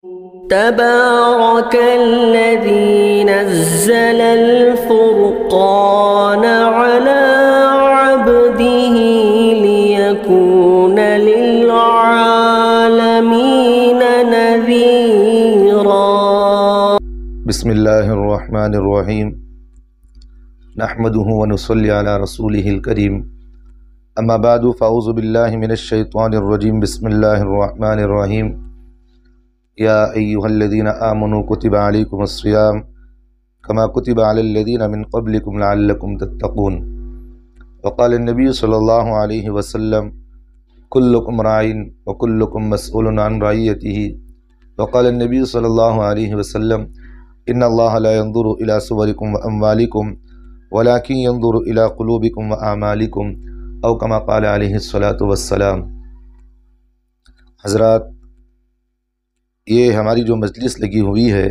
تبارك الذي نزل الفرقان على عبده ليكون للعالمين نذيرا. بسم الله الرحمن الرحيم. نحمده ونصلي على رسوله الكريم. اما بعد فاعوذ بالله من الشيطان الرجيم. بسم الله الرحمن الرحيم. يا أيها الذين آمنوا كتب عليكم الصيام كما كتب على الذين من قبلكم لعلكم تتقون. وقال النبي صلى الله عليه وسلم كلكم راع وكلكم مسؤول عن رعيته. وقال النبي صلى الله عليه وسلم إن الله لا ينظر إلى صوركم وأموالكم ولكن ينظر إلى قلوبكم وأعمالكم أو كما قال عليه الصلاة والسلام. حضرات، یہ ہماری جو مجلس لگی ہوئی ہے،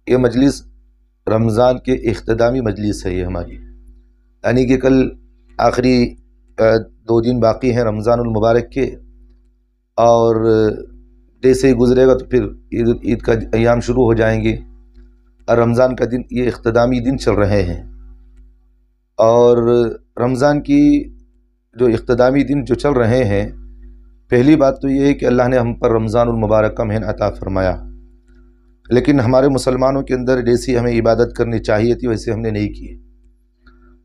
یہ مجلس رمضان کے اختتامی مجلس ہے. یہ ہماری یعنی کہ کل آخری 2 دن باقی ہیں رمضان المبارک کے، اور جیسے ہی گزرے گا تو پھر عید کا ایام شروع ہو جائیں گے، اور رمضان کا دن یہ اختتامی دن چل رہے ہیں. اور رمضان کی جو اختتامی دن جو چل رہے ہیں، پہلی بات تو یہ ہے کہ اللہ نے ہم پر رمضان المبارک کا مہینہ عطا فرمایا، لیکن ہمارے مسلمانوں کے اندر جیسی ہمیں عبادت کرنی چاہیے تھی ویسے ہم نے نہیں کی،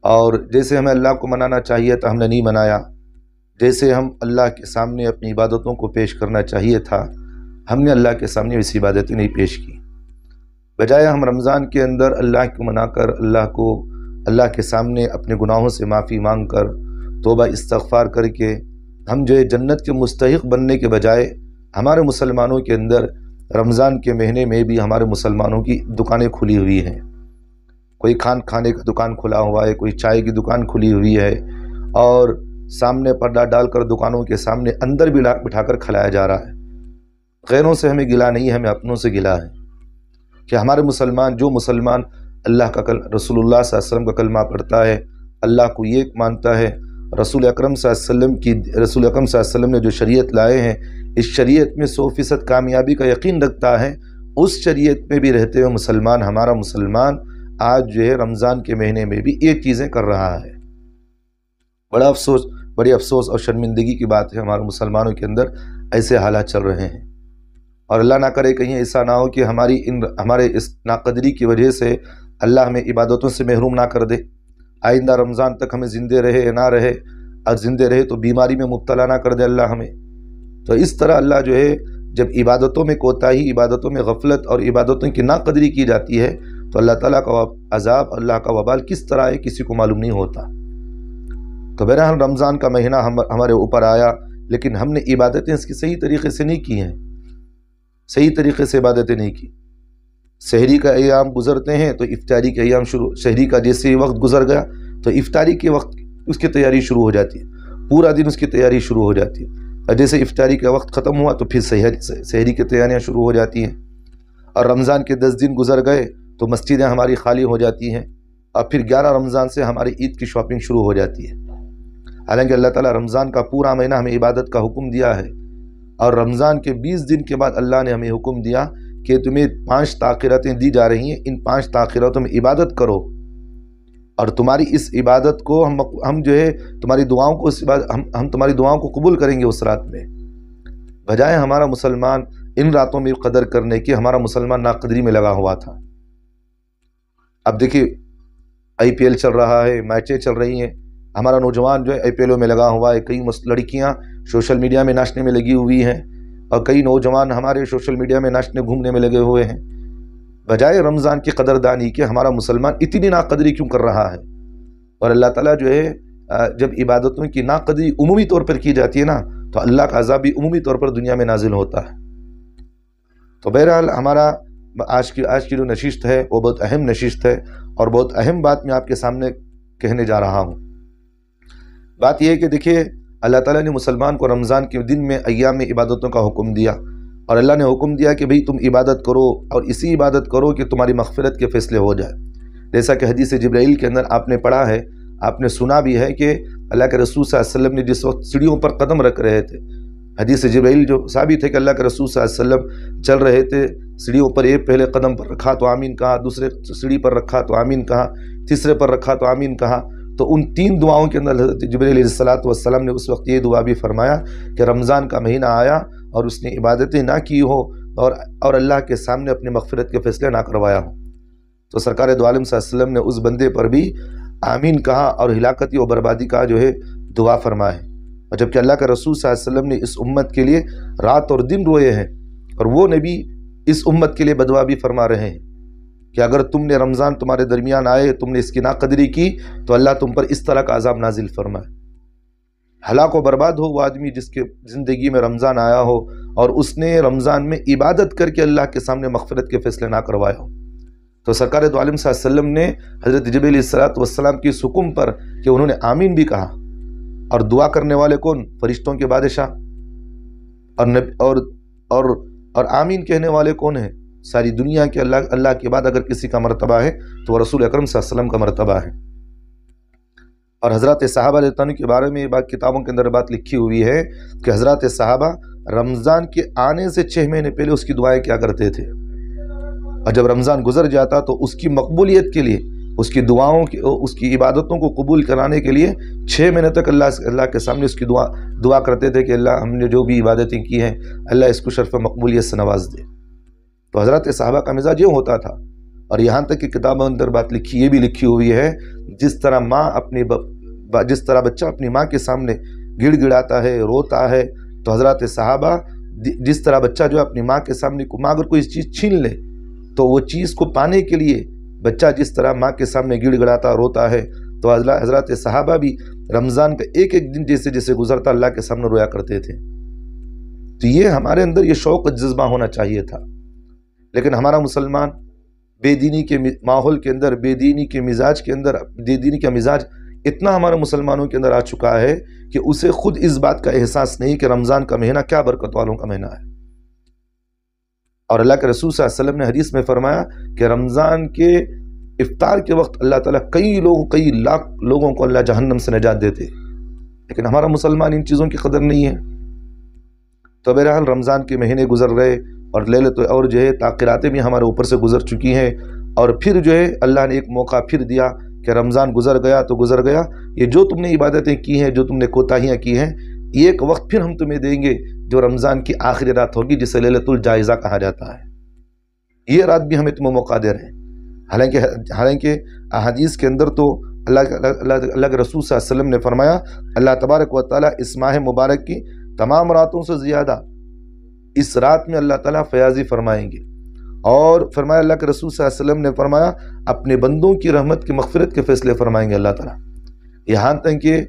اور جیسے ہمیں اللہ کو منانا چاہیے تھا ہم نے نہیں منایا، جیسے ہم اللہ کے سامنے اپنی عبادتوں کو پیش کرنا چاہیے تھا ہم نے اللہ کے سامنے ویسی عبادتیں نہیں پیش کی. بجائے ہم رمضان کے اندر اللہ کو منا کر اللہ کے سامنے اپنے گناہوں سے معافی مانگ کر توبہ استغفار کر کے ہم جو ہے جنت کے مستحق بننے کے بجائے ہمارے مسلمانوں کے اندر رمضان کے مہینے میں بھی ہمارے مسلمانوں کی دکانیں کھلی ہوئی ہیں. کوئی کھانے کا دکان کھلا ہوا ہے، کوئی چائے کی دکان کھلی ہوئی ہے، اور سامنے پردہ ڈال کر دکانوں کے سامنے اندر بھی بٹھا کر کھلایا جا رہا ہے. غیروں سے ہمیں گلہ نہیں ہے، ہمیں اپنوں سے گلہ ہے کہ ہمارے جو مسلمان اللہ کا رسول اللہ صلی اللہ علیہ وسلم کا کلمہ پڑھتا ہے، اللہ کو ایک مانتا ہے، رسول اکرم صلی اللہ علیہ وسلم نے جو شریعت لائے ہیں اس شریعت میں 100% کامیابی کا یقین رکھتا ہے، اس شریعت میں بھی رہتے ہوئے ہمارا مسلمان آج جو ہے رمضان کے مہینے میں بھی ایک چیزیں کر رہا ہے. بڑی افسوس اور شرمندگی کی بات ہے، ہمارے مسلمانوں کے اندر ایسے حالات چل رہے ہیں. اور اللہ نہ کرے کہیں ایسا نہ ہو کہ ہمارے اس ناقدری کی وجہ سے اللہ ہمیں عبادتوں سے محروم نہ کر دے. آئندہ رمضان تک ہمیں زندے رہے یا نہ رہے، اور زندے رہے تو بیماری میں مبتلا نہ کر دے اللہ ہمیں. تو اس طرح اللہ جو ہے جب عبادتوں میں کوتاہی، عبادتوں میں غفلت اور عبادتوں کی ناقدری کی جاتی ہے تو اللہ تعالیٰ کا عذاب، اللہ کا وبال کس طرح ہے کسی کو معلوم نہیں ہوتا. تو بہرحال رمضان کا مہینہ ہمارے اوپر آیا، لیکن ہم نے عبادتیں اس کی صحیح طریقے سے نہیں کی ہیں، صحیح طریقے سے عبادتیں نہیں کی. سحری کا ایام گزرتے ہیں تو افطاری کے ایام سحری کا جیسے ہی وقت گزر گیا تو افطاری کے وقت اس کی تیاری شروع ہو جاتی ہے، پورا دن اس کی تیاری شروع ہو جاتی ہے. اور جیسے افطاری کا وقت ختم ہوا تو پھر سحری کی تیاریاں شروع ہو جاتی ہیں. اور رمضان کے 10 دن گزر گئے تو مسجدیں ہماری خالی ہو جاتی ہیں، اور پھر 11 رمضان سے ہماری عید کی شاپنگ شروع ہو جاتی ہے. حالانکہ اللہ تعالیٰ رمضان کا پورا مہینہ ہمیں عبادت کا حکم دیا ہے، اور رمضان کے 20 دن کے بعد اللہ نے ہمیں حکم دیا کہ تمہیں 5 تاخیراتیں دی جا رہی ہیں، ان 5 تاخیراتوں میں عبادت کرو، اور تمہاری اس عبادت کو ہم جو ہے تمہاری دعاؤں کو ہم تمہاری دعاؤں کو قبول کریں گے اس رات میں. بجائے ہمارا مسلمان ان راتوں میں قدر کرنے کی ہمارا مسلمان ناقدری میں لگا ہوا تھا. اب دیکھیے IPL چل رہا ہے، میچیں چل رہی ہیں، ہمارا نوجوان جو ہے IPL میں لگا ہوا ہے، کئی لڑکیاں سوشل میڈیا میں ناچنے میں لگی ہوئی ہیں، اور کئی نوجوان ہمارے سوشل میڈیا میں ناچنے گھومنے میں لگے ہوئے ہیں. بجائے رمضان کی قدردانی کے ہمارا مسلمان اتنی ناقدری کیوں کر رہا ہے؟ اور اللہ تعالیٰ جو ہے جب عبادتوں کی ناقدری عمومی طور پر کی جاتی ہے نا تو اللہ کا عذاب بھی عمومی طور پر دنیا میں نازل ہوتا ہے. تو بہرحال ہمارا آج کی جو نشست ہے وہ بہت اہم نشست ہے، اور بہت اہم بات میں آپ کے سامنے کہنے جا رہا ہوں. بات یہ ہے کہ دیکھیے اللہ تعالیٰ نے مسلمان کو رمضان کے دن میں ایام میں عبادتوں کا حکم دیا، اور اللہ نے حکم دیا کہ بھئی تم عبادت کرو، اور اسی عبادت کرو کہ تمہاری مغفرت کے فیصلے ہو جائے. جیسا کہ حدیث جبرائیل کے اندر آپ نے پڑھا ہے، آپ نے سنا بھی ہے کہ اللہ کے رسول صلی اللہ علیہ وسلم نے جس وقت سیڑھیوں پر قدم رکھ رہے تھے حدیث جبرائیل جو ثابت ہے کہ اللہ کے رسول صلی اللہ علیہ وسلم چل رہے تھے، سیڑھیوں پر ایک پہلے قدم پر رکھا تو آمین کہا، دوسرے سیڑھی پر رکھا تو آمین کہا، تیسرے پر رکھا تو آمین کہا۔ تو ان 3 دعاؤں کے اندر حضرت جبرائیل علیہ السلام نے اس وقت یہ دعا بھی فرمایا کہ رمضان کا مہینہ آیا اور اس نے عبادتیں نہ کی ہو اور اللہ کے سامنے اپنی مغفرت کے فیصلے نہ کروایا ہو، تو سرکار دو عالم صلی اللہ علیہ وسلم نے اس بندے پر بھی آمین کہا اور ہلاکتی و بربادی کا جو ہے دعا فرمائے۔ اور جبکہ اللہ کا رسول صلی اللہ علیہ وسلم نے اس امت کے لیے رات اور دن روئے ہیں، اور وہ نبی اس امت کے لیے بدعا بھی فرما رہے ہیں کہ اگر تم نے رمضان تمہارے درمیان آئے، تم نے اس کی ناقدری کی تو اللہ تم پر اس طرح کا عذاب نازل فرمائے۔ ہلاک و برباد ہو وہ آدمی جس کے زندگی میں رمضان آیا ہو اور اس نے رمضان میں عبادت کر کے اللہ کے سامنے مغفرت کے فیصلے نہ کروایا ہو۔ تو سرکار دو عالم صلی اللہ علیہ وسلم نے حضرت جبرائیل علیہ السلام کی اس حکم پر کہ انہوں نے آمین بھی کہا، اور دعا کرنے والے کون؟ فرشتوں کے بادشاہ، اور آمین کہنے والے کون ہیں؟ ساری دنیا کے اللہ کے بعد اگر کسی کا مرتبہ ہے تو وہ رسول اکرم صلی اللہ علیہ وسلم کا مرتبہ ہے۔ اور حضرات صحابہ رضی اللہ عنہ کے بارے میں بات کتابوں کے اندر بات لکھی ہوئی ہے کہ حضرات صحابہ رمضان کے آنے سے 6 مہینے پہلے اس کی دعائیں کیا کرتے تھے، اور جب رمضان گزر جاتا تو اس کی مقبولیت کے لیے، اس کی دعاؤں کی، اس کی عبادتوں کو قبول کرانے کے لیے 6 مہینے تک اللہ کے سامنے اس کی دعا کرتے تھے کہ اللہ ہم نے جو بھی عبادتیں کی ہیں اللہ اس کو شرف مقبولیت سے نواز دے۔ تو حضرات صحابہ کا مزاج یہ ہوتا تھا، اور یہاں تک کہ کتابوں اندر بات لکھی، یہ بھی لکھی ہوئی ہے، جس طرح بچہ اپنی ماں کے سامنے گڑ گڑاتا ہے، روتا ہے، تو حضرات صحابہ جس طرح بچہ جو اپنی ماں کے سامنے ماں اگر کوئی چیز چھین لے تو وہ چیز کو پانے کے لیے بچہ جس طرح ماں کے سامنے گڑ گڑاتا روتا ہے، تو حضرات صحابہ بھی رمضان کا ایک ایک دن جیسے جیسے گزرتا اللہ کے سامنے رویا کرتے تھے۔ تو یہ ہمارے اندر یہ شوق جذبہ ہونا چاہیے تھا، لیکن ہمارا مسلمان بے دینی کے ماحول کے اندر، بے دینی کے مزاج کے اندر، بے دینی کا مزاج اتنا ہمارے مسلمانوں کے اندر آ چکا ہے کہ اسے خود اس بات کا احساس نہیں کہ رمضان کا مہینہ کیا برکت والوں کا مہینہ ہے۔ اور اللہ کے رسول صلی اللہ علیہ وسلم نے حدیث میں فرمایا کہ رمضان کے افطار کے وقت اللہ تعالیٰ کئی لاکھ لوگوں کو اللہ جہنم سے نجات دیتے، لیکن ہمارا مسلمان ان چیزوں کی قدر نہیں ہے۔ تو بہرحال رمضان کے مہینے گزر گئے اور جو ہے تاخیراتیں بھی ہمارے اوپر سے گزر چکی ہیں، اور پھر جو ہے اللہ نے ایک موقع پھر دیا کہ رمضان گزر گیا تو گزر گیا، یہ جو تم نے عبادتیں کی ہیں، جو تم نے کوتاہیاں کی ہیں، ایک وقت پھر ہم تمہیں دیں گے جو رمضان کی آخری رات ہوگی، جسے لیلۃ الجائزہ کہا جاتا ہے۔ یہ رات بھی ہمیں تمہیں موقع دے رہے ہیں، حالانکہ احادیث کے اندر تو اللہ کے رسول صلی اللہ علیہ وسلم نے فرمایا اللہ تبارک و تعالیٰ اس ماہ مبارک کی تمام راتوں سے زیادہ اس رات میں اللہ تعالیٰ فیاضی فرمائیں گے، اور فرمایا اللہ کے رسول صلی اللہ علیہ وسلم نے فرمایا اپنے بندوں کی رحمت کی مغفرت کے فیصلے فرمائیں گے اللہ تعالیٰ۔ یہاں تک کہ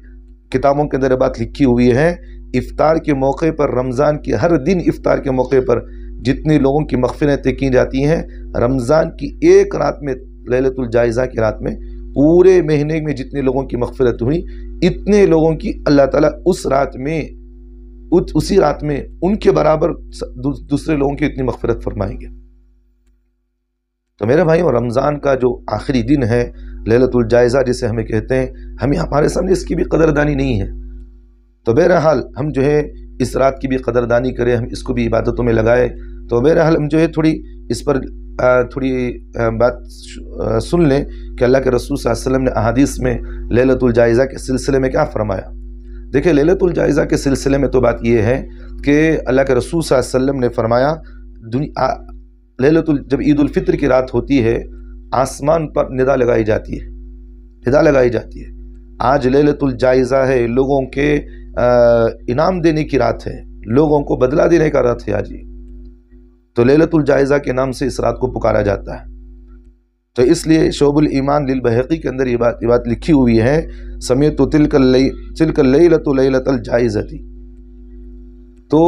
کتابوں کے اندر بات لکھی ہوئی ہے، افطار کے موقع پر، رمضان کے ہر دن افطار کے موقع پر جتنے لوگوں کی مغفرتیں کی جاتی ہیں، رمضان کی ایک رات میں، لیلۃ الجائزہ کی رات میں، پورے مہینے میں جتنے لوگوں کی مغفرت ہوئی، اتنے لوگوں کی اللہ تعالیٰ اسی رات میں ان کے برابر دوسرے لوگوں کی اتنی مغفرت فرمائیں گے۔ تو میرے بھائیوں، رمضان کا جو آخری دن ہے، لیلۃ الجائزہ جسے ہمیں کہتے ہیں، ہمارے سامنے اس کی بھی قدردانی نہیں ہے۔ تو بہرحال ہم جو ہے اس رات کی بھی قدردانی کریں، ہم اس کو بھی عبادتوں میں لگائیں۔ تو بہرحال ہم جو ہے تھوڑی اس پر بات سن لیں کہ اللہ کے رسول صلی اللہ علیہ وسلم نے احادیث میں لیلۃ الجائزہ کے سلسلے میں کیا فرمایا۔ دیکھیں، لیلۃ الجائزہ کے سلسلے میں تو بات یہ ہے کہ اللہ کے رسول صلی اللہ علیہ وسلم نے فرمایا جب عید الفطر کی رات ہوتی ہے، آسمان پر ندا لگائی جاتی ہے، آج لیلۃ الجائزہ ہے، لوگوں کے انعام دینے کی رات ہے، لوگوں کو بدلہ دینے کا رات ہے آج۔ تو لیلۃ الجائزہ کے نام سے اس رات کو پکارا جاتا ہے۔ تو اس لیے شعب الایمان للبیہقی کے اندر یہ بات لکھی ہوئی ہے، سمیت تلک اللیلۃ لیلۃ الجائزہ۔ تو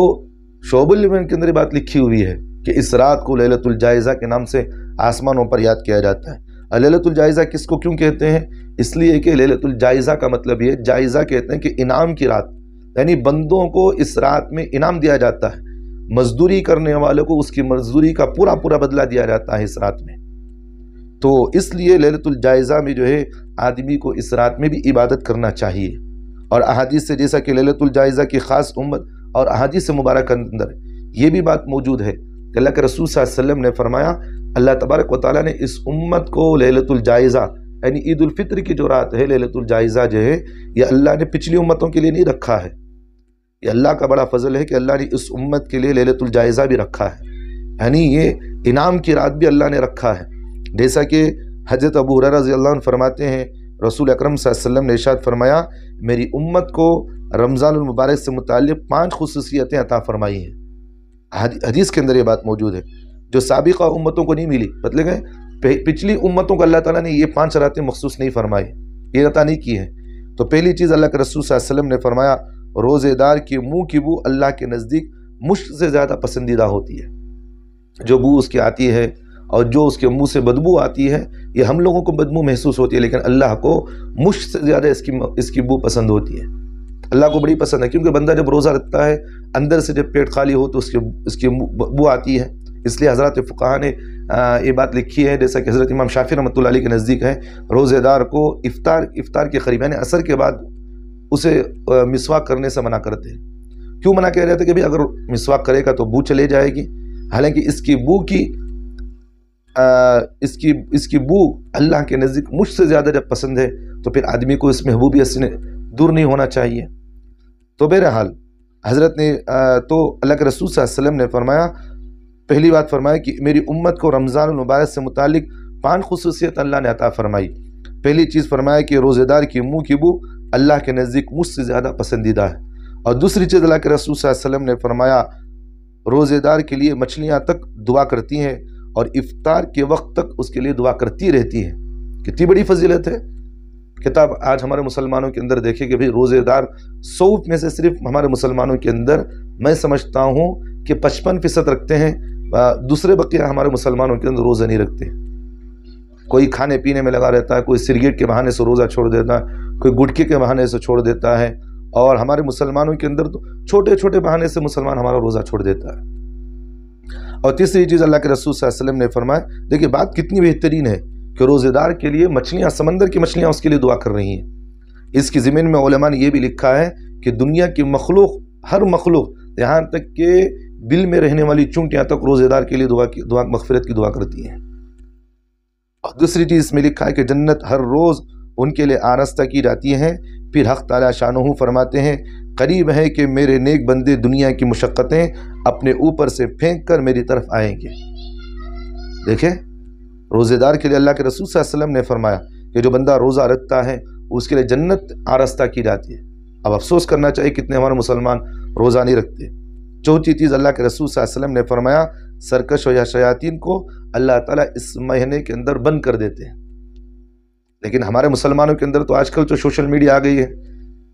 شعب الایمان کے اندر یہ بات لکھی ہوئی ہے کہ اس رات کو لیلۃ الجائزہ کے نام سے آسمانوں پر یاد کیا جاتا ہے۔ لیلۃ الجائزہ کس کو کیوں کہتے ہیں؟ اس لیے کہ لیلۃ الجائزہ کا مطلب یہ، جائزہ کہتے ہیں کہ انعام کی رات، یعنی بندوں کو اس رات میں انعام دیا جاتا ہے، مزدوری کرنے والوں کو اس کی مزدوری کا پورا بدلہ دیا جاتا ہے اس رات میں۔ تو اس لیے لیلۃ الجائزہ میں جو ہے آدمی کو اس رات میں بھی عبادت کرنا چاہیے، اور احادیث سے جیسا کہ لیلۃ الجائزہ کی خاص اور احادیث مبارک کے اندر یہ بھی بات موجود ہے کہ اللہ کے رسول صلی اللہ علیہ وسلم نے فرمایا اللہ تبارک و تعالیٰ نے اس امت کو لیلۃ الجائزہ یعنی عید الفطر کی جو رات ہے لیلۃ الجائزہ جو ہے یہ اللہ نے پچھلی امتوں کے لیے نہیں رکھا ہے، یہ اللہ کا بڑا فضل ہے کہ اللہ نے اس امت کے لیے لیلۃ الجائزہ بھی رکھا ہے، یعنی یہ انعام کی رات بھی اللہ نے رکھا ہے۔ جیسا کہ حضرت ابو ہریرہ رضی اللہ عنہ فرماتے ہیں رسول اکرم صلی اللہ علیہ وسلم نے ارشاد فرمایا میری امت کو رمضان المبارک سے متعلق 5 خصوصیتیں عطا فرمائی ہیں۔ حدیث کے اندر یہ بات موجود ہے جو سابقہ امتوں کو نہیں ملی، مطلب کہ پچھلی امتوں کو اللہ تعالیٰ نے یہ 5 راتیں مخصوص نہیں فرمائی، یہ عطا نہیں کی ہیں۔ تو پہلی چیز اللہ کے رسول صلی اللہ علیہ وسلم نے فرمایا روزے دار کے منہ کی بو اللہ کے نزدیک مشک سے زیادہ پسندیدہ ہوتی ہے۔ جو بو اس کی آتی ہے اور جو اس کے منہ سے بدبو آتی ہے یہ ہم لوگوں کو بدبو محسوس ہوتی ہے، لیکن اللہ کو مشک سے زیادہ اس کی بو پسند ہوتی ہے، اللہ کو بڑی پسند ہے، کیونکہ بندہ جب روزہ رکھتا ہے اندر سے جب پیٹ خالی ہو تو اس کی بو آتی ہے۔ اس لیے حضرات فقہاء نے یہ بات لکھی ہے جیسا کہ حضرت امام شافعی رحمۃ اللہ علیہ کے نزدیک ہے روزے دار کو افطار کے قریب یعنی عصر کے بعد اسے مسواک کرنے سے منع کرتے ہیں۔ کیوں منع کیا جاتا ہے کہ اگر مسواک کرے گا تو بو چلے جائے گی، حالانکہ اس کی بو اللہ کے نزدیک مجھ سے زیادہ جب پسند ہے تو پھر آدمی کو اس محبوبیت سے دور نہیں ہونا چاہیے۔ تو بہرحال حضرت نے تو اللہ کے رسول صلی اللہ علیہ وسلم نے فرمایا پہلی بات فرمایا کہ میری امت کو رمضان المبارک سے متعلق 5 خصوصیت اللہ نے عطا فرمائی۔ پہلی چیز فرمایا کہ روزے دار کی منہ کی بو اللہ کے نزدیک مجھ سے زیادہ پسندیدہ ہے، اور دوسری چیز اللہ کے رسول صلی اللہ علیہ وسلم نے فرمایا روزے دار کے لیے مچھلیاں تک دعا کرتی ہیں اور افطار کے وقت تک اس کے لیے دعا کرتی رہتی ہیں۔ کتنی بڑی فضیلت ہے۔ کتاب آج ہمارے مسلمانوں کے اندر دیکھیں کہ روزے دار 100 میں سے صرف ہمارے مسلمانوں کے اندر میں سمجھتا ہوں کہ 55% رکھتے ہیں، دوسرے بقیہ ہمارے مسلمانوں کے اندر روزہ نہیں رکھتے۔ کوئی کھانے پینے میں لگا رہتا ہے، کوئی سگریٹ کے بہانے سے روزہ چھوڑ دیتا ہے، کوئی گٹکے کے بہانے سے چھوڑ دیتا ہے، اور ہمارے مسلمانوں کے اندر تو چھوٹے چھوٹے بہانے سے مسلمان ہمارا روزہ چھوڑ دیتا ہے۔ اور تیسری چیز اللہ کے رسول صلی اللہ علیہ وسلم نے فرمایا دیکھیں بات کتنی بہترین ہے کہ روزے دار کے لیے مچھلیاں سمندر کی مچھلیاں اس کے لیے دعا کر رہی ہیں۔ اس کی ضمن میں علماء نے یہ بھی لکھا ہے کہ دنیا کی مخلوق ہر مخلوق یہاں تک کہ بل میں رہنے والی چونٹیاں تک روزے دار کے لیے دعا مغفرت کی دعا کرتی ہیں۔ اور دوسری چیز اس میں لکھا ہے کہ جنت ہر روز ان کے لیے آراستہ کی جاتی ہے۔ پھر حق تعالیٰ شانہ فرماتے ہیں قریب ہے کہ میرے نیک بندے دنیا کی مشقتیں اپنے اوپر سے پھینک کر میری طرف آئیں گے۔ دیکھیں روزے دار کے لیے اللہ کے رسول صلی اللہ علیہ وسلم نے فرمایا کہ جو بندہ روزہ رکھتا ہے اس کے لیے جنت آراستہ کی جاتی ہے۔ اب افسوس کرنا چاہیے کتنے ہمارے مسلمان روزہ نہیں رکھتے۔ چوتھی چیز اللہ کے رسول صلی اللہ علیہ وسلم نے فرمایا سرکش یا شیاطین کو اللہ تعالیٰ اس مہینے کے اندر بند کر دیتے ہیں۔ لیکن ہمارے مسلمانوں کے اندر تو آج کل جو سوشل میڈیا آ گئی ہے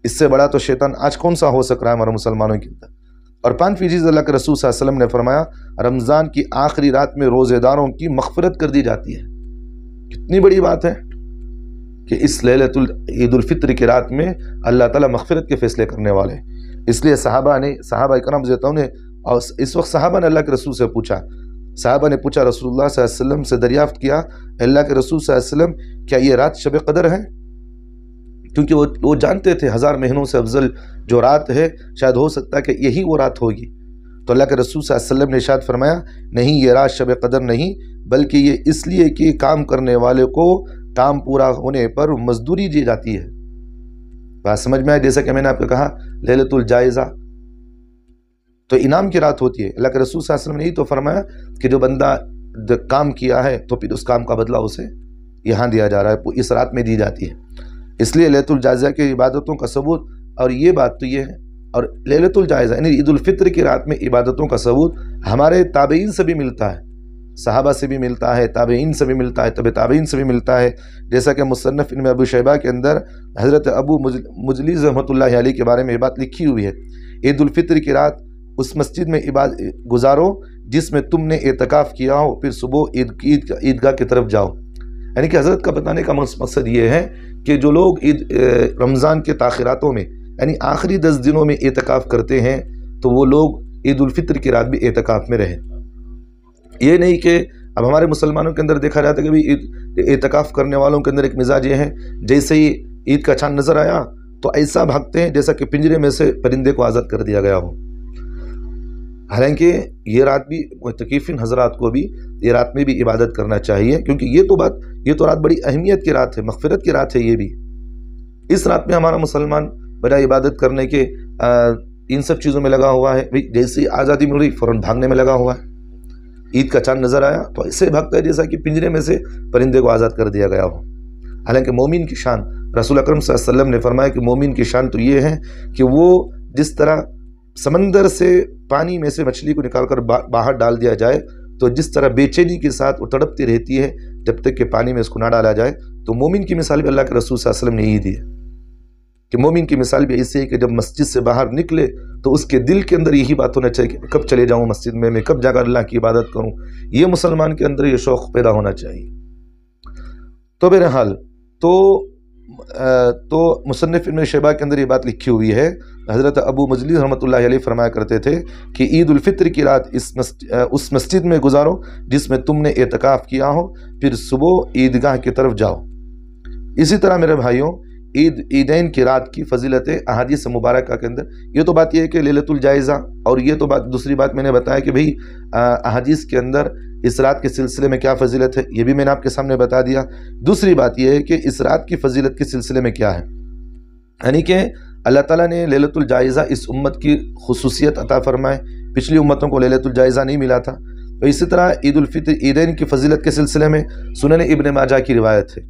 اس سے بڑا تو شیطان آج کون سا ہو سک رہا ہے ہمارے مسلمانوں کے اندر۔ اور 5ویں چیز اللہ کے رسول صلی اللہ علیہ وسلم نے فرمایا رمضان کی آخری رات میں روزے داروں کی مغفرت کر دی جاتی ہے۔ کتنی بڑی بات ہے کہ اس لیلۃ عید الفطر کی رات میں اللہ تعالیٰ مغفرت کے فیصلے کرنے والے ہیں۔ اس لیے صحابہ اکرام رضی اللہ عنہ نے اور اس وقت صحابہ نے اللہ کے رسول سے پوچھا رسول اللہ صلی اللہ علیہ وسلم سے دریافت کیا اللہ کے رسول صلی اللہ علیہ وسلم کیا یہ رات شب قدر ہے؟ کیونکہ وہ جانتے تھے 1000 مہینوں سے افضل جو رات ہے شاید ہو سکتا ہے کہ یہی وہ رات ہوگی۔ تو اللہ کے رسول صلی اللہ علیہ وسلم نے ارشاد فرمایا نہیں یہ رات شب قدر نہیں بلکہ یہ اس لیے کہ کام کرنے والے کو کام پورا ہونے پر مزدوری دی جاتی ہے۔ بات سمجھ میں آئے؟ جیسا کہ میں نے آپ کو کہا لیلۃ الجائزہ تو انعام کی رات ہوتی ہے۔ اللہ کے رسول صلی اللہ علیہ وسلم نے یہی تو فرمایا کہ جو بندہ کام کیا ہے تو پھر اس کام کا بدلہ اسے یہاں دیا جا رہا ہے، اس رات میں دی جاتی ہے۔ اس لیے لیلۃ الجائزہ کی عبادتوں کا ثبوت اور یہ بات تو یہ ہے، اور لیلۃ الجائزہ یعنی عید الفطر کی رات میں عبادتوں کا ثبوت ہمارے تابعین سے بھی ملتا ہے، صحابہ سے بھی ملتا ہے، تابعین سے بھی ملتا ہے، تبع تابعین سے بھی ملتا ہے۔ جیسا کہ مصنف ابن ابی شیبہ کے اندر حضرت ابو مجلس رحمۃ اللہ علیہ کے بارے میں یہ بات لکھی ہوئی ہے عید الفطر کی رات اس مسجد میں گزارو جس میں تم نے اعتکاف کیا ہو، پھر صبح عیدگاہ کی طرف جاؤ۔ یعنی کہ حضرت کا بتانے کا مقصد یہ ہے کہ جو لوگ رمضان کے تاخیراتوں میں یعنی آخری 10 دنوں میں اعتکاف کرتے ہیں تو وہ لوگ عید الفطر کی رات بھی اعتکاف میں رہیں۔ یہ نہیں کہ اب ہمارے مسلمانوں کے اندر دیکھا جاتا ہے کہ بھی اعتکاف کرنے والوں کے اندر ایک مزاج یہ ہے جیسے ہی عید کا چاند نظر آیا تو ایسا بھاگتے ہیں جیسا کہ پنجرے میں سے پرندے کو آزاد کر دیا گیا ہو۔ حالانکہ یہ رات بھی متقفین حضرات کو بھی یہ رات میں بھی عبادت کرنا چاہیے، کیونکہ یہ تو رات بڑی اہمیت کی رات ہے، مغفرت کی رات ہے یہ بھی۔ اس رات میں ہمارا مسلمان بجائے عبادت کرنے کے ان سب چیزوں میں لگا ہوا ہے، جیسے آزادی مل رہی فوراً بھاگنے میں لگا ہوا ہے۔ عید کا چاند نظر آیا تو ایسے بھاگتا ہے جیسا کہ پنجرے میں سے پرندے کو آزاد کر دیا گیا ہو۔ حالانکہ مومن کی شان، رسول اکرم صلی اللہ علیہ وسلم نے فرمایا کہ مومن کی شان تو یہ ہے کہ وہ جس طرح سمندر سے پانی میں سے مچھلی کو نکال کر باہر ڈال دیا جائے تو جس طرح بے چینی کے ساتھ وہ تڑپتی رہتی ہے جب تک کہ پانی میں اس کو نہ ڈالا جائے، تو مومن کی مثال بھی اللہ کے رسول صلی اللہ علیہ وسلم نے یہی دی ہے کہ مومن کی مثال بھی ایسے ہے کہ جب مسجد سے باہر نکلے تو اس کے دل کے اندر یہی بات ہونا چاہیے کہ کب چلے جاؤں مسجد میں کب جا کر اللہ کی عبادت کروں۔ یہ مسلمان کے اندر یہ شوق پیدا ہونا چاہیے۔ تو بہرحال تو مصنف ابن شیبہ کے اندر یہ بات لکھی ہوئی ہے، حضرت ابو مجلس رحمۃ اللہ علیہ فرمایا کرتے تھے کہ عید الفطر کی رات اس مسجد میں گزارو جس میں تم نے اعتکاف کیا ہو، پھر صبح عیدگاہ کی طرف جاؤ۔ اسی طرح میرے بھائیوں، عیدین کی رات کی فضیلت احادیث مبارکہ کے اندر یہ تو بات یہ ہے کہ لیلۃ الجائزہ، اور یہ تو دوسری بات میں نے بتایا کہ بھئی احادیث کے اندر اس رات کے سلسلے میں کیا فضیلت ہے، یہ بھی میں نے آپ کے سامنے بتا دیا۔ دوسری بات یہ ہے کہ اس رات کی فضیلت کے سلسلے میں کیا ہے، یعنی کہ اللہ تعالیٰ نے لیلۃ الجائزہ اس امت کی خصوصیت عطا فرمائے، پچھلی امتوں کو لیلۃ الجائزہ نہیں ملا تھا۔ تو اسی طرح عید الفطر عیدین کی فضیلت کے سلسلے میں سنن ابن ماجہ کی روایت ہے،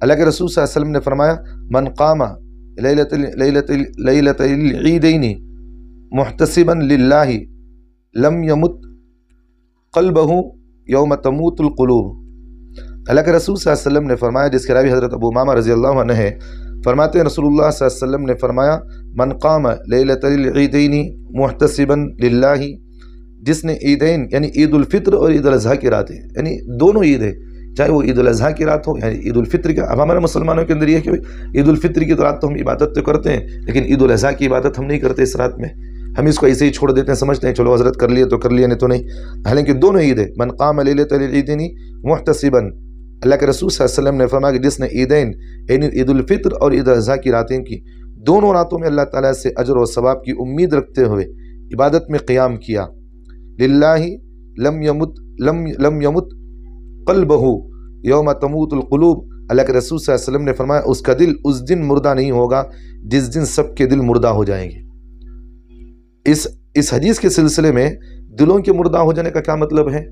اللہ کے رسول صلی اللہ علیہ وسلم نے فرمایا من قام لیلۃ العیدین محتسبا للہ لم یمت قلبہ یوم تموت القلوب۔ اللہ کے رسول صلی اللہ علیہ وسلم نے فرمایا، جس کے راوی حضرت ابو امامہ رضی اللہ عنہ ہے، فرماتے ہیں رسول اللہ صلی اللہ علیہ وسلم نے فرمایا من قام لیلۃ العیدین محتسبا للہ، جس نے عیدین یعنی عید الفطر اور عید الاضحیٰ کی راتیں، یعنی دونوں عید ہے، چاہے وہ عید الاضحیٰ کی رات ہو یعنی عید الفطر کا۔ اب ہمارے مسلمانوں کے اندر یہ ہے کہ عید الفطر کی رات تو ہم عبادت تو کرتے ہیں، لیکن عید الاضحیٰ کی عبادت ہم نہیں کرتے اس رات میں، ہم اس کو ایسے ہی چھوڑ دیتے ہیں، سمجھتے ہیں چلو حضرت کر لیے تو کر لیے، نہیں تو نہیں۔ حالانکہ دونوں عید ہے، من قام لیلۃ العیدین محتسبا، اللہ کے رسول صلی اللہ علیہ وسلم نے فرمایا کہ جس نے عیدین یعنی عید الفطر اور عید الاضحیٰ کی راتیں کی، دونوں راتوں میں اللہ تعالیٰ سے اجر و ثواب کی امید رکھتے ہوئے عبادت میں قیام کیا، للہ لم یمت قلبہ یوم تموت القلوب، اللہ کے رسول صلی اللہ علیہ وسلم نے فرمایا اس کا دل اس دن مردہ نہیں ہوگا جس دن سب کے دل مردہ ہو جائیں گے۔ اس حدیث کے سلسلے میں دلوں کے مردہ ہو جانے کا کیا مطلب ہے؟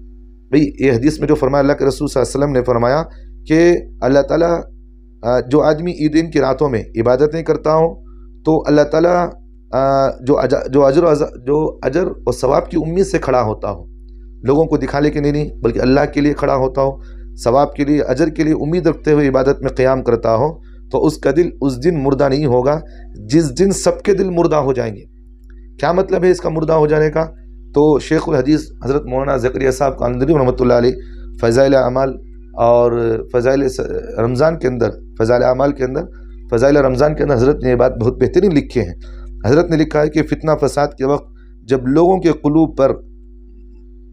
بھئی یہ حدیث میں جو فرمایا اللہ کے رسول صلی اللہ علیہ وسلم نے فرمایا کہ اللہ تعالیٰ جو آدمی عیدین کی راتوں میں عبادتیں کرتا ہو تو اللہ تعالیٰ جو اجر اور ثواب کی امید سے کھڑا ہوتا ہو، لوگوں کو دکھانے کے لیے نہیں بلکہ اللہ کے لیے کھڑا ہوتا ہو، ثواب کے لیے اجر کے لیے امید رکھتے ہوئے عبادت میں قیام کرتا ہو، تو اس کا دل اس دن مردہ نہیں ہوگا جس دن سب کے دل مردہ ہو جائیں گے۔ کیا مطلب ہے اس کا مردہ ہو جانے کا؟ تو شیخ الحدیث حضرت مولانا زکریا صاحب قاندری رحمۃ اللہ علیہ فضائل اعمال اور فضائل رمضان کے اندر فضائل رمضان کے اندر حضرت نے یہ بات بہت بہترین لکھے ہیں۔ حضرت نے لکھا ہے کہ فتنہ فساد کے وقت جب لوگوں کے قلوب پر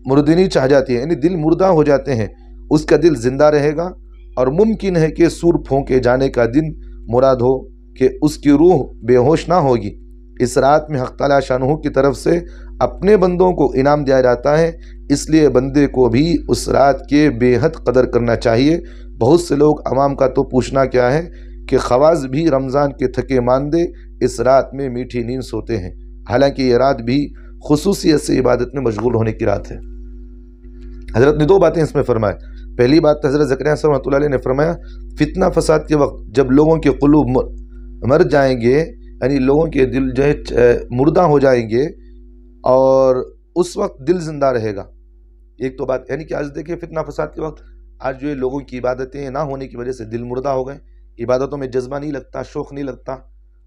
مردنی چاہ جاتی ہے، یعنی دل مردہ ہو جاتے ہیں، اس کا دل زندہ رہے گا، اور ممکن ہے کہ سور پھونکے جانے کا دن مراد ہو کہ اس کی روح بے ہوش نہ ہوگی۔ اس رات میں حق تعالیٰ شانہ کی طرف سے اپنے بندوں کو انعام دیا جاتا ہے، اس لیے بندے کو بھی اس رات کے بے حد قدر کرنا چاہیے۔ بہت سے لوگ عوام کا تو پوچھنا کیا ہے کہ خواص بھی رمضان کے تھکے ماندے اس رات میں میٹھی نیند سوتے ہیں، حالانکہ یہ رات بھی خصوصیت سے عبادت میں مشغول ہونے کی رات ہے۔ حضرت نے دو باتیں اس میں فرمائے۔ پہلی بات حضرت زکریا صاحب رحمۃ اللہ علیہ نے فرمایا فتنہ فساد کے وقت جب لوگوں کے قلوب مر جائیں گے، یعنی لوگوں کے دل جو ہے مردہ ہو جائیں گے، اور اس وقت دل زندہ رہے گا۔ ایک تو بات یعنی کہ آج دیکھیں فتنہ فساد کے وقت آج جو ہے لوگوں کی عبادتیں نہ ہونے کی وجہ سے دل مردہ ہو گئے، عبادتوں میں جذبہ نہیں لگتا، شوق نہیں لگتا۔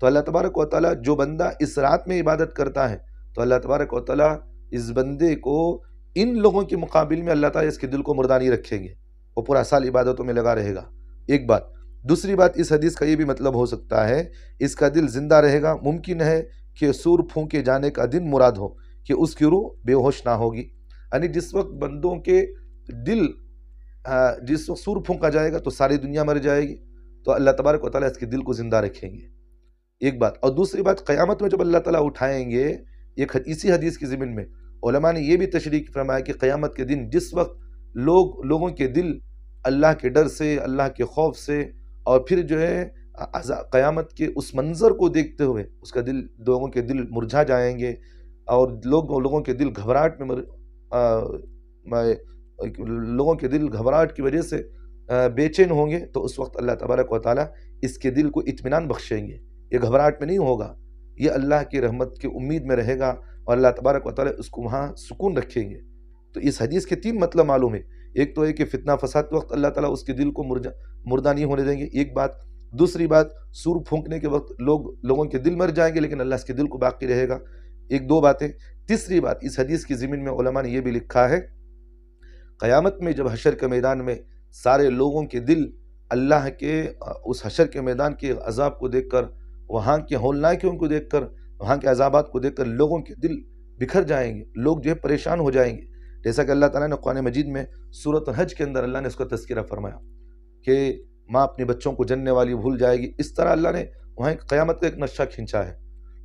تو اللہ تبارک و تعالیٰ جو بندہ اس رات میں عبادت کرتا ہے تو اللہ تبارک و تعالیٰ اس بندے کو ان لوگوں کے مقابل میں اللہ تعالیٰ اس کے دل کو مردہ نہیں رکھیں گے، وہ پورا سال عبادتوں میں لگا رہے گا۔ ایک بات۔ دوسری بات، اس حدیث کا یہ بھی مطلب ہو سکتا ہے اس کا دل زندہ رہے گا، ممکن ہے کہ سور پھونکے جانے کا دن مراد ہو کہ اس کی روح بے ہوش نہ ہوگی، یعنی جس وقت بندوں کے دل جس وقت سور پھونکا جائے گا تو ساری دنیا مر جائے گی، تو اللہ تبارک و تعالیٰ اس کے دل کو زندہ رکھیں گے، ایک بات۔ اور دوسری بات، قیامت میں جب اللہ تعالیٰ اٹھائیں گے، اسی حدیث کی ضمن میں علماء نے یہ بھی تشریح فرمایا کہ قیامت کے دن جس وقت لوگوں کے دل اللہ کے ڈر سے، اللہ کے خوف سے، اور پھر جو ہے قیامت کے اس منظر کو دیکھتے ہوئے لوگوں کے دل مرجھا جائیں گے، اور لوگوں کے دل گھبراہٹ لوگوں کے دل گھبراہٹ کی وجہ سے بے چین ہوں گے، تو اس وقت اللہ تبارک و تعالیٰ اس کے دل کو اطمینان بخشیں گے، یہ گھبراہٹ میں نہیں ہوگا، یہ اللہ کی رحمت کی امید میں رہے گا، اور اللہ تبارک و تعالیٰ اس کو وہاں سکون رکھیں گے۔ تو اس حدیث کے 3 مطلب معلوم ہے۔ ایک تو ہے کہ فتنہ فساد کے وقت اللہ تعالیٰ اس کے دل کو مردہ نہیں ہونے دیں گے، ایک بات۔ دوسری بات، سور پھونکنے کے وقت لوگوں کے دل مر جائیں گے، لیکن اللہ اس کے دل کو باقی رہے گا۔ 2 باتیں۔ تیسری بات، اس حدیث کی ضمن میں علماء نے یہ بھی لکھا ہے، قیامت میں جب حشر کے میدان میں سارے لوگوں کے دل اللہ کے اس حشر کے میدان کے عذاب کو دیکھ کر، وہاں کے ہولناکیوں کو دیکھ کر، وہاں کے عذابات کو دیکھ کر لوگوں کے دل بکھر جائیں گے، لوگ جو ہے پریشان ہو جائیں گے، جیسا کہ اللہ تعالیٰ نے قرآن مجید میں سورۃ الحج کے اندر اللہ نے اس کا تذکرہ فرمایا کہ ماں اپنے بچوں کو جننے والی بھول جائے گی۔ اس طرح اللہ نے وہاں ایک قیامت کا ایک نقشہ کھینچا ہے۔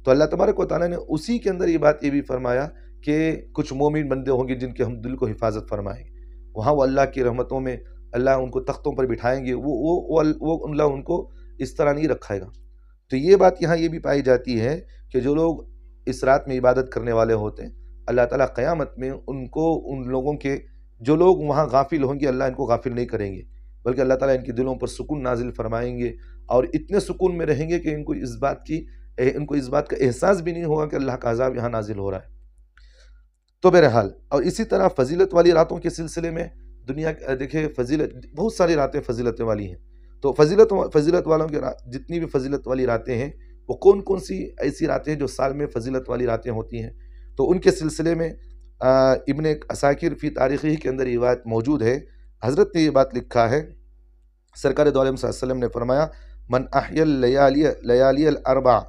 تو اللہ تبارک و تعالیٰ نے اسی کے اندر یہ بات یہ بھی فرمایا کہ کچھ مومن بندے ہوں گے جن کے ہم دل کو حفاظت فرمائیں گے، وہاں وہ اللہ کی رحمتوں میں اللہ ان کو تختوں پر بٹھائیں گے، وہ اللہ ان کو اس طرح نہیں رکھائے گا۔ تو یہ بات یہاں یہ بھی پائی جاتی ہے کہ جو لوگ اس رات میں عبادت کرنے والے ہوتے ہیں، اللہ تعالیٰ قیامت میں ان لوگوں کے جو لوگ وہاں غافل ہوں گے، اللہ ان کو غافل نہیں کریں گے، بلکہ اللہ تعالیٰ ان کے دلوں پر سکون نازل فرمائیں گے، اور اتنے سکون میں رہیں گے کہ ان کو اس بات کا احساس بھی نہیں ہوگا کہ اللہ کا عذاب یہاں نازل ہو رہا ہے۔ تو بہرحال، اور اسی طرح فضیلت والی راتوں کے سلسلے میں دنیا دیکھیں، فضیلت بہت ساری راتیں فضیلت والی ہیں۔ تو فضیلت والوں کے جتنی بھی فضیلت والی راتیں ہیں، وہ کون کون سی ایسی راتیں ہیں جو سال میں فضیلت والی راتیں ہوتی ہیں؟ تو ان کے سلسلے میں ابن عساکر فی تاریخی کے اندر یہ بات موجود ہے۔ حضرت نے یہ بات لکھا ہے، سرکار دو عالم صلی اللہ علیہ وسلم نے فرمایا، من احیا اللیالی الاربع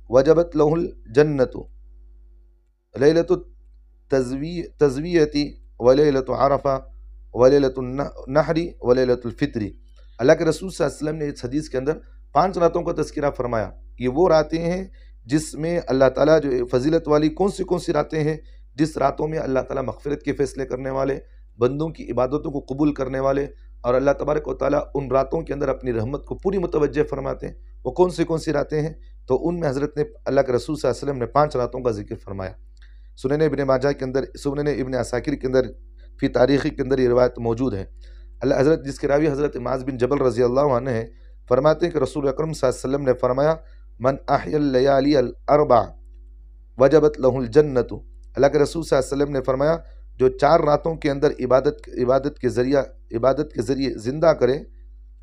وجبت لہ الجنت لیلۃ التزویۃ ولیلۃ عرفہ ولیلۃ النحر ولیلۃ الفطر۔ اللہ کے رسول صلی اللہ علیہ وسلم نے اس حدیث کے اندر 5 راتوں کا تذکرہ فرمایا۔ یہ وہ راتیں ہیں جس میں اللہ تعالیٰ جو فضیلت والی کون سی راتیں ہیں، جس راتوں میں اللہ تعالیٰ مغفرت کے فیصلے کرنے والے، بندوں کی عبادتوں کو قبول کرنے والے، اور اللہ تبارک و تعالیٰ ان راتوں کے اندر اپنی رحمت کو پوری متوجہ فرماتے ہیں۔ وہ کون سی راتیں ہیں؟ تو ان میں حضرت نے اللہ کے رسول صلی اللہ علیہ وسلم نے 5 راتوں کا ذکر فرمایا۔ سنن ابن ماجہ کے اندر، سنن ابن عساکر کے اندر فی تاریخی کے اندر یہ روایت موجود ہے۔ حضرت جس کے راوی حضرت معاذ بن جبل رضی اللہ عنہ ہیں، فرماتے ہیں کہ رسول اکرم صلی اللہ علیہ وسلم نے فرمایا، من احیا اللیالی الاربع وجبت لہ الجنت۔ اللہ کے رسول صلی اللہ علیہ وسلم نے فرمایا، جو 4 راتوں کے اندر عبادت کے ذریعے زندہ کرے،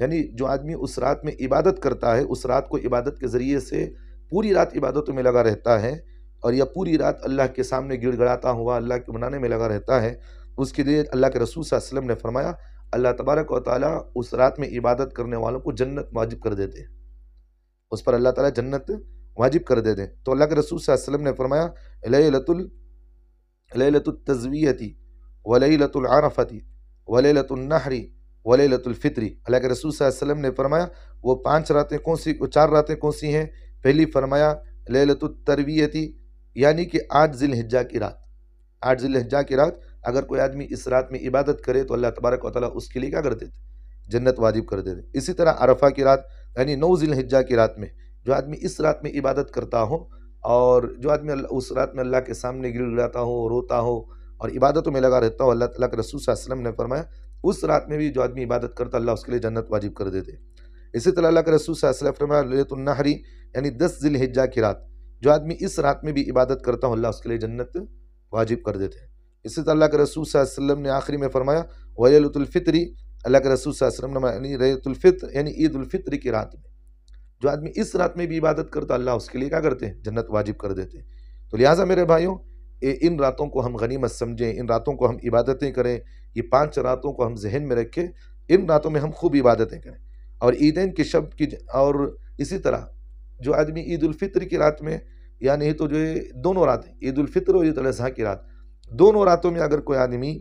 یعنی جو آدمی اس رات میں عبادت کرتا ہے، اس رات کو عبادت کے ذریعے سے پوری رات عبادتوں میں لگا رہتا ہے، اور یا پوری رات اللہ کے سامنے گڑ گڑاتا ہوا اللہ کے منانے میں لگا رہتا ہے، اس کے لیے اللہ کے رسول صلی اللہ علیہ وسلم نے فرمایا، اللہ تبارک و تعالیٰ اس رات میں عبادت کرنے والوں کو جنت واجب کر دیتے ہیں، اس پر اللہ تعالیٰ جنت واجب کر دیتے ہیں۔ تو اللہ کے رسول صلی اللہ علیہ وسلم نے فرمایا، لیلۃ التزویۃ ولیلۃ العرفۃ ولیلۃ النحر ولیلۃ الفطر۔ اللہ کے رسول صلی اللہ علیہ وسلم نے فرمایا، وہ 4 راتیں کون سی ہیں؟ پہلی فرمایا لیلۃ الترویۃ، یعنی کہ 8 ذی الحجہ کی رات۔ 8 ذی الحجہ کی رات اگر کوئی آدمی اس رات میں عبادت کرے تو اللہ تبارک و تعالیٰ اس کے لیے کیا کر دیتے؟ جنت واجب کر دیتے۔ اسی طرح عرفہ کی رات، یعنی 9 ذی الحجہ کی رات میں جو آدمی اس رات میں عبادت کرتا ہو، اور جو آدمی اس رات میں اللہ کے سامنے گڑ گڑاتا ہو، روتا ہو اور عبادتوں میں لگا رہتا ہو، اللہ تعالیٰ کے رسول صلی اللہ علیہ وسلم نے فرمایا، اس رات میں بھی جو آدمی عبادت کرتا اللہ اس کے لیے جنت واجب کر دیتے۔ اسی طرح اللہ کے رسول صلی اللہ علیہ وسلم نے فرمایا، لیلۃ النحر، یعنی 10 ذی الحجہ کی رات، جو آدمی اس رات میں بھی عبادت کرتا ہو اللہ اس کے لیے جنت واجب کر دیتے ہیں۔ اسی طرح اللہ کے رسول صلی اللہ علیہ وسلم نے آخری میں فرمایا، ولیلۃ الفطر، اللہ کے رسول صلی اللہ علیہ وسلم نے یعنی لیلۃ الفطر یعنی عید الفطر کی رات میں جو آدمی اس رات میں بھی عبادت کرتا اللہ اس کے لیے کیا کرتے ہیں؟ جنت واجب کر دیتے ہیں۔ تو لہٰذا میرے بھائیوں، ان راتوں کو ہم غنیمت سمجھیں، ان راتوں کو ہم عبادتیں کریں، یہ 5 راتوں کو ہم ذہن میں رکھیں، ان راتوں میں ہم خوب عبادتیں کریں، اور عیدین کی شب کی، اور اسی طرح جو آدمی عید الفطر کی رات میں، یعنی تو جو دونوں راتیں، عید الفطر اور عید الاضحیٰ کی رات، دونوں راتوں میں اگر کوئی آدمی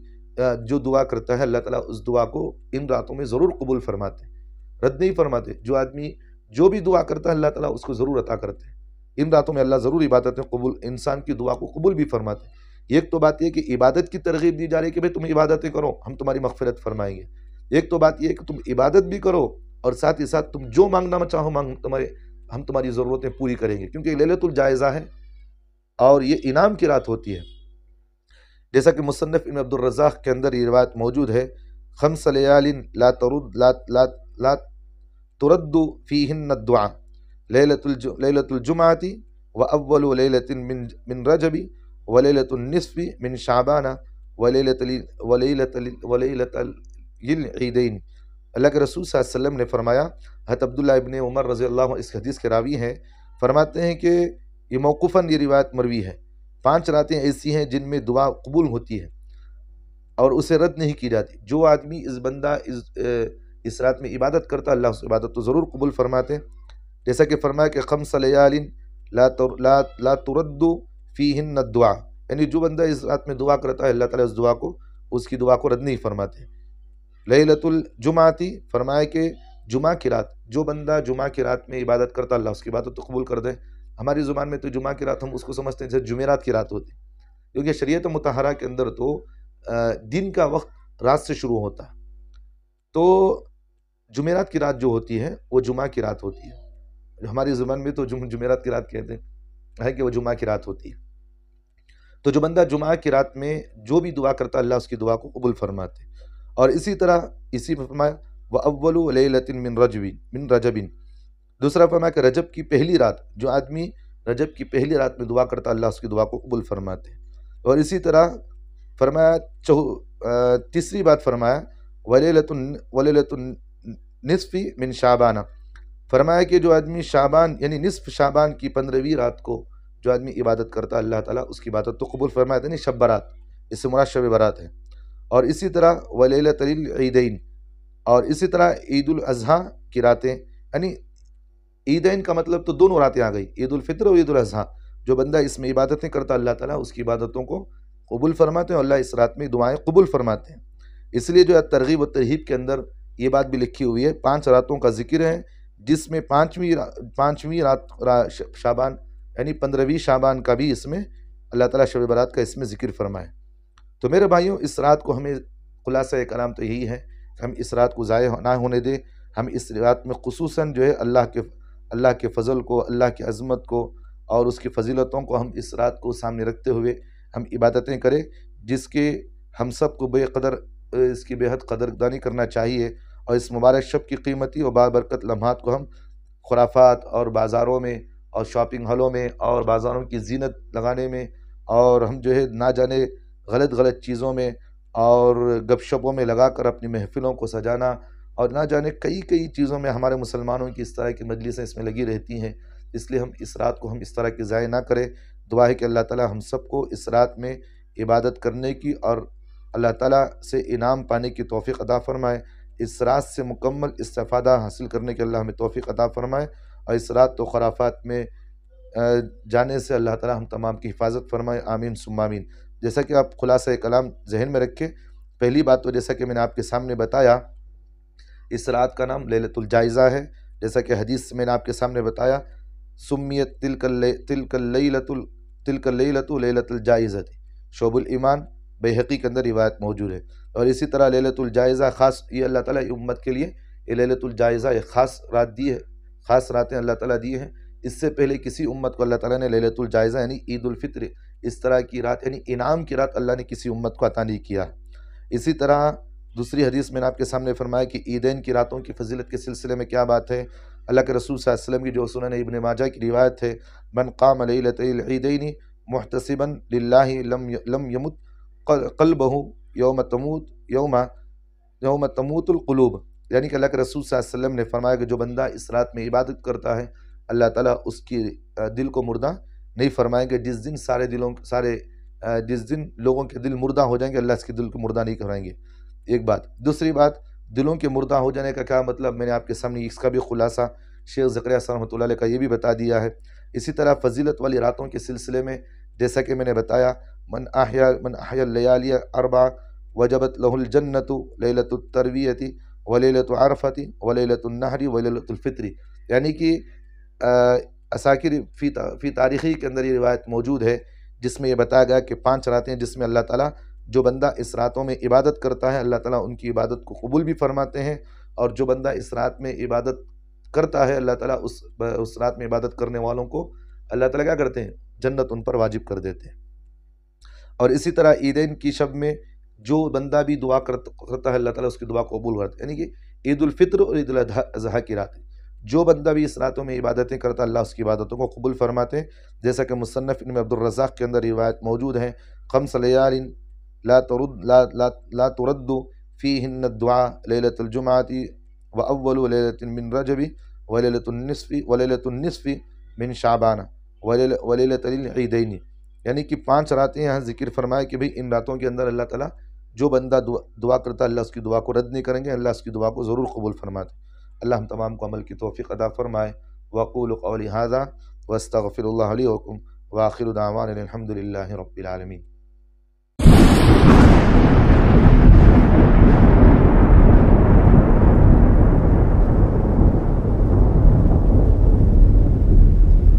جو دعا کرتا ہے اللہ تعالیٰ اس دعا کو ان راتوں میں ضرور قبول فرماتے ہیں، رد نہیں فرماتے۔ جو آدمی جو بھی دعا کرتا ہے اللہ تعالیٰ اس کو ضرور عطا کرتے ہیں۔ ان راتوں میں اللہ ضرور عبادتیں قبول، انسان کی دعا کو قبول بھی فرماتے ہیں۔ ایک تو بات یہ کہ عبادت کی ترغیب دی جا رہی ہے کہ بھئی تم عبادتیں کرو، ہم تمہاری مغفرت فرمائیں گے۔ ایک تو بات یہ ہے کہ تم عبادت بھی کرو اور ساتھ ہی ساتھ تم جو مانگنا چاہو ہم تمہاری ضرورتیں پوری کریں گے، کیونکہ لیلۃ الجائزہ ہے اور یہ انعام کی رات ہوتی ہے۔ جیسا کہ مصنف ابن عبد الرزاق کے اندر یہ روایت موجود ہے، خمس لیال لا ترد فیہن الدعاء لیلۃ الجمعۃ واول لیلۃ من رجب ولیلۃ النصف من شعبان ولیلۃ العیدین۔ اللہ کے رسول صلی اللہ علیہ وسلم نے فرمایا، حضرت عبداللہ ابن عمر رضی اللہ عنہ اس حدیث کے راوی ہیں، فرماتے ہیں کہ یہ موقوفاً یہ روایت مروی ہے، 5 راتیں ایسی ہیں جن میں دعا قبول ہوتی ہے اور اسے رد نہیں کی جاتی۔ جو آدمی اس رات میں عبادت کرتا اللہ اس عبادت تو ضرور قبول فرماتے ہیں، جیسا کہ فرمایا کہ خمس لیال لا ترد فیہن الدعاء، یعنی جو بندہ اس رات میں دعا کرتا ہے اللہ تعالیٰ اس کی دعا کو رد نہیں فرماتے۔ لیلۃ الجمعۃ، فرمایا کہ جمعہ کی رات، جو بندہ جمعہ کی رات میں عبادت کرتا اللہ اس کی عبادت تو قبول کر دے۔ ہماری زبان میں تو جمعہ کی رات ہم اس کو سمجھتے ہیں جیسے جمعرات کی رات ہوتی، کیونکہ شریعت مطہرہ کے اندر تو دن کا وقت رات سے شروع ہوتا ہے، تو جمعرات کی رات جو ہوتی ہے وہ جمعہ کی رات ہوتی ہے۔ ہماری زبان میں تو جمعرات کی رات کہتے ہیں کہ وہ جمعہ کی رات ہوتی ہے۔ تو جو بندہ جمعہ کی رات میں جو بھی دعا کرتا اللہ اس کی دعا کو قبول فرماتے۔ اور اسی طرح اسی میں فرمایا وَأَوَّلُ لَيْلَةٍ مِّن رَجَبٍ، دوسرا فرمایا کہ رجب کی پہلی رات، جو آدمی رجب کی پہلی رات میں دعا کرتا اللہ اس کی دعا کو قبول فرماتے۔ اور اسی طرح فرمایا تیسری بات فرمایا وَلَيْلَةُ النِّصْفِ مِن شعبان، فرمایا کہ جو آدمی شعبان یعنی نصف شعبان کی 15ویں رات کو جو آدمی عبادت کرتا اللہ تعالیٰ اس کی عبادت تو قبول فرماتے، یعنی شب برات، اس سے مراد شب برات ہے۔ اور اسی طرح ولیلۃ العیدین، اور اسی طرح عید الاضحیٰ کی راتیں، یعنی عیدین کا مطلب تو دونوں راتیں آ گئی، عید الفطر اور عید الاضحیٰ۔ جو بندہ اس میں عبادتیں کرتا اللہ تعالیٰ اس کی عبادتوں کو قبول فرماتے ہیں اور اللہ اس رات میں دعائیں قبول فرماتے ہیں۔ اس لیے جو ہے ترغیب و ترہیب کے اندر یہ بات بھی لکھی ہوئی ہے، 5 راتوں کا ذکر ہے جس میں پانچویں رات شعبان یعنی 15ویں شعبان کا بھی اس میں اللہ تعالیٰ شب برات کا اس میں ذکر فرمائے۔ تو میرے بھائیوں، اس رات کو ہمیں خلاصہ کلام تو یہی ہے کہ ہم اس رات کو ضائع نہ ہونے دیں۔ ہم اس رات میں خصوصاً جو ہے اللہ کے فضل کو، اللہ کی عظمت کو اور اس کی فضیلتوں کو ہم اس رات کو سامنے رکھتے ہوئے ہم عبادتیں کریں، جس کے ہم سب کو اس کی بے حد قدردانی کرنا چاہیے۔ اور اس مبارک شب کی قیمتی اور بابرکت لمحات کو ہم خرافات اور بازاروں میں اور شاپنگ ہالوں میں اور بازاروں کی زینت لگانے میں اور ہم جو ہے نہ جانے غلط چیزوں میں اور گپ شپوں میں لگا کر اپنی محفلوں کو سجانا، اور نہ جانے کئی چیزوں میں ہمارے مسلمانوں کی اس طرح کی مجلسیں اس میں لگی رہتی ہیں۔ اس لیے ہم اس رات کو ہم اس طرح کی ضائع نہ کریں۔ دعا ہے کہ اللہ تعالیٰ ہم سب کو اس رات میں عبادت کرنے کی اور اللہ تعالیٰ سے انعام پانے کی توفیق عطا فرمائے، اس رات سے مکمل استفادہ حاصل کرنے کے اللہ ہمیں توفیق عطا فرمائے، اور اس رات تو خرافات میں جانے سے اللہ تعالیٰ ہم تمام کی حفاظت فرمائے، آمین ثم آمین۔ جیسا کہ آپ خلاصہ کلام ذہن میں رکھیں، پہلی بات تو جیسا کہ میں نے آپ کے سامنے بتایا، اس رات کا نام لیلۃ الجائزہ ہے، جیسا کہ حدیث میں نے آپ کے سامنے بتایا، سمیت تلک اللیلۃ لیلۃ الجائزہ، شعب الایمان بیہقی کے اندر روایت موجود ہے۔ اور اسی طرح لیلۃ الجائزہ خاص، یہ اللہ تعالیٰ امت کے لیے یہ لیلۃ الجائزہ ایک خاص رات دی ہے، خاص راتیں اللہ تعالیٰ دی ہیں۔ اس سے پہلے کسی امت کو اللہ تعالیٰ نے لیلۃ الجائزہ یعنی عید الفطر اس طرح کی رات یعنی انعام کی رات اللہ نے کسی امت کو عطا نہیں کیا۔ اسی طرح دوسری حدیث میں نے آپ کے سامنے فرمایا کہ عیدین کی راتوں کی فضیلت کے سلسلے میں کیا بات ہے۔ اللہ کے رسول صلی اللہ علیہ وسلم کی جو سنن ابن ماجہ کی روایت ہے، من قام لیلۃ العیدین محتسبا للہ لم یمت قلبہ یوم تموت القلوب، یعنی کہ اللہ کے رسول صلی اللہ علیہ وسلم نے فرمایا کہ جو بندہ اس رات میں عبادت کرتا ہے اللہ تعالیٰ اس کی دل کو مردہ نہیں فرمائیں گے۔ جس دن لوگوں کے دل مردہ ہو جائیں گے اللہ اس کے دل کو مردہ نہیں کرائیں گے، ایک بات۔ دوسری بات، دلوں کے مردہ ہو جانے کا کیا مطلب، میں نے آپ کے سامنے اس کا بھی خلاصہ شیخ زکریا صاحب رحمۃ اللہ علیہ کا یہ بھی بتا دیا ہے۔ اسی طرح فضیلت والی راتوں کے سلسلے میں جیسا کہ میں نے بتایا، من احیا اللیالی اربع وجبت لہ الجنۃ لیلۃ الترویۃ ولیلۃ عرفۃ ولیلۃ النحر ولیلۃ الفطر، یعنی کہ اساکر فی تاریخی کے اندر یہ روایت موجود ہے جس میں یہ بتایا گیا کہ 5 راتیں ہیں جس میں اللہ تعالیٰ جو بندہ اس راتوں میں عبادت کرتا ہے اللہ تعالیٰ ان کی عبادت کو قبول بھی فرماتے ہیں، اور جو بندہ اس رات میں عبادت کرتا ہے اللہ تعالیٰ اس رات میں عبادت کرنے والوں کو اللہ تعالیٰ کیا کرتے ہیں؟ جنت ان پر واجب کر دیتے ہیں۔ اور اسی طرح عیدین کی شب میں جو بندہ بھی دعا کرتا ہے اللہ تعالیٰ اس کی دعا کو قبول کرتا ہے، یعنی کہ عید الفطر اور عید الاضحیٰ کی راتیں جو بندہ بھی اس راتوں میں عبادتیں کرتا ہے اللہ اس کی عبادتوں کو قبول فرماتے ہیں، جیسا کہ مصنف ابن عبد الرزاق کے اندر روایت موجود ہیں، 5 لیال لا ترد فیہن الدعاء لیلۃ الجمعۃ واول لیلۃ من رجب ولیلۃ النصف من شعبان ولیلۃ العیدین، یعنی کہ 5 راتیں یہاں ذکر فرمایا کہ بھئی ان راتوں کے اندر اللہ تعالیٰ جو بندہ دعا کرتا ہے اللہ اس کی دعا کو رد نہیں کریں گے، اللہ اس کی دعا کو ضرور قبول فرماتے ہیں۔ اللہ ہم تمام کو عمل کی توفیق عطا فرمائے۔ وَأَقُولُ قَوْلِي هَذَا وَأَسْتَغْفِرُ اللَّهَ لِي وَلَكُمْ وَآخِرُ دَعْوَانَا الْحَمْدُ لِلَّهِ رَبِّ الْعَالَمِينَ۔